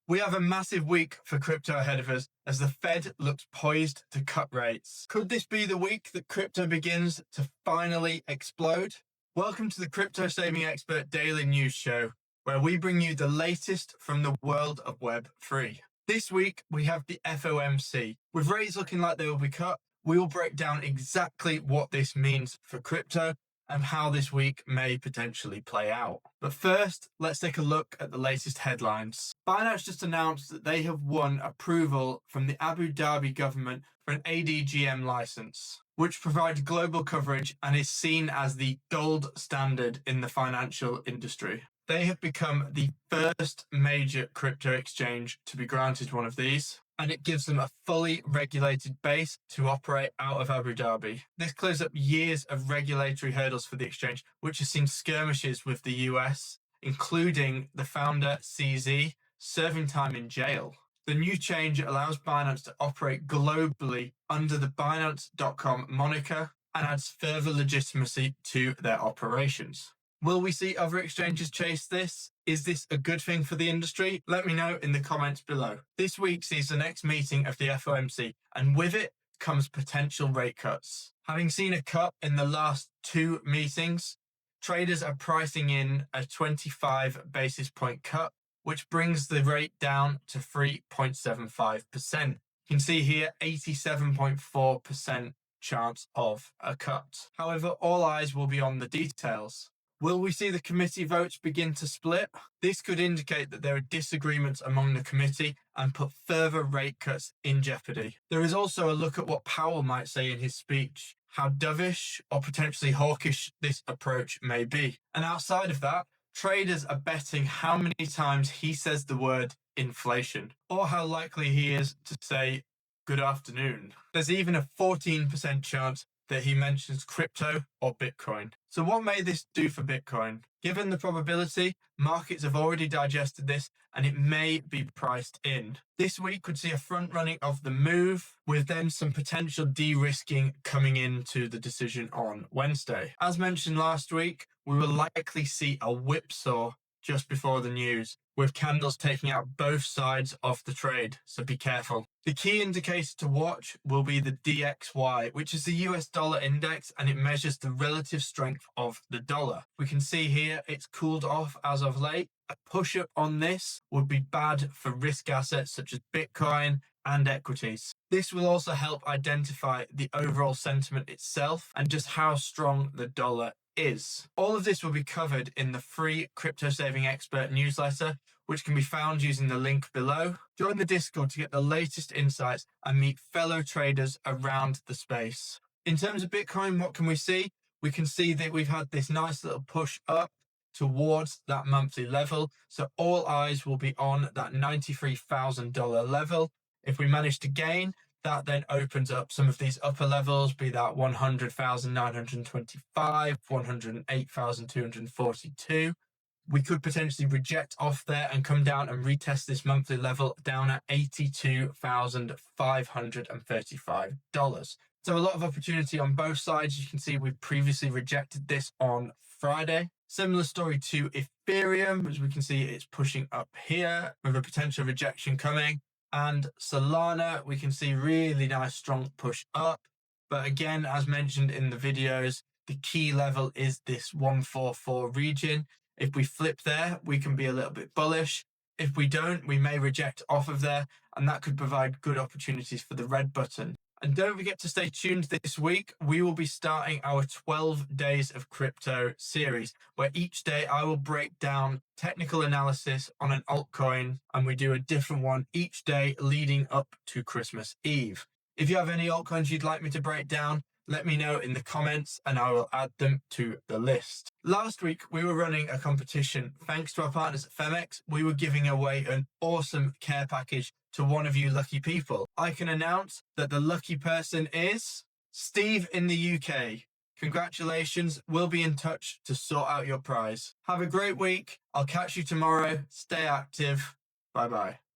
We have a massive week for crypto ahead of us as the Fed looks poised to cut rates. Could this be the week that crypto begins to finally explode? Welcome to the Crypto Saving Expert Daily News Show, where we bring you the latest from the world of Web3. This week, we have the FOMC. With rates looking like they will be cut, we will break down exactly what this means for crypto and how this week may potentially play out. But first, let's take a look at the latest headlines. Binance just announced that they have won approval from the Abu Dhabi government for an ADGM license, which provides global coverage and is seen as the gold standard in the financial industry. They have become the first major crypto exchange to be granted one of these, and it gives them a fully regulated base to operate out of Abu Dhabi. This clears up years of regulatory hurdles for the exchange, which has seen skirmishes with the US, including the founder, CZ, serving time in jail. The new change allows Binance to operate globally under the Binance.com moniker and adds further legitimacy to their operations. Will we see other exchanges chase this? Is this a good thing for the industry? Let me know in the comments below. This week sees the next meeting of the FOMC, and with it comes potential rate cuts. Having seen a cut in the last two meetings, traders are pricing in a 25 basis point cut, which brings the rate down to 3.75%. You can see here 87.4% chance of a cut. However, all eyes will be on the details. Will we see the committee votes begin to split? This could indicate that there are disagreements among the committee and put further rate cuts in jeopardy. There is also a look at what Powell might say in his speech, how dovish or potentially hawkish this approach may be. And outside of that, traders are betting how many times he says the word inflation, or how likely he is to say good afternoon. There's even a 14% chance that he mentions crypto or Bitcoin. So what may this do for Bitcoin? Given the probability, markets have already digested this and it may be priced in. This week could see a front running of the move, with then some potential de-risking coming into the decision on Wednesday. As mentioned last week, we will likely see a whipsaw just before the news, with candles taking out both sides of the trade, so be careful. The key indicator to watch will be the DXY, which is the US dollar index, and it measures the relative strength of the dollar. We can see here it's cooled off as of late. A push-up on this would be bad for risk assets such as Bitcoin and equities. This will also help identify the overall sentiment itself and just how strong the dollar is. All of this will be covered in the free Crypto Saving Expert newsletter, which can be found using the link below. Join the Discord to get the latest insights and meet fellow traders around the space. In terms of Bitcoin, what can we see? We can see that we've had this nice little push up towards that monthly level. So all eyes will be on that $93,000 level. If we manage to gain, that then opens up some of these upper levels, be that 100,925, 108,242. We could potentially reject off there and come down and retest this monthly level down at $82,535. So a lot of opportunity on both sides. You can see we've previously rejected this on Friday. Similar story to Ethereum, as we can see it's pushing up here with a potential rejection coming. And Solana, we can see really nice strong push up. But again, as mentioned in the videos, the key level is this 144 region. If we flip there, we can be a little bit bullish. If we don't, we may reject off of there, and that could provide good opportunities for the red button. And don't forget to stay tuned this week. We will be starting our 12 Days of Crypto series, where each day I will break down technical analysis on an altcoin, and we do a different one each day leading up to Christmas Eve. If you have any altcoins you'd like me to break down, let me know in the comments and I will add them to the list. Last week, we were running a competition. Thanks to our partners at FEMX, we were giving away an awesome care package to one of you lucky people. I can announce that the lucky person is Steve in the UK. Congratulations. We'll be in touch to sort out your prize. Have a great week. I'll catch you tomorrow. Stay active. Bye-bye.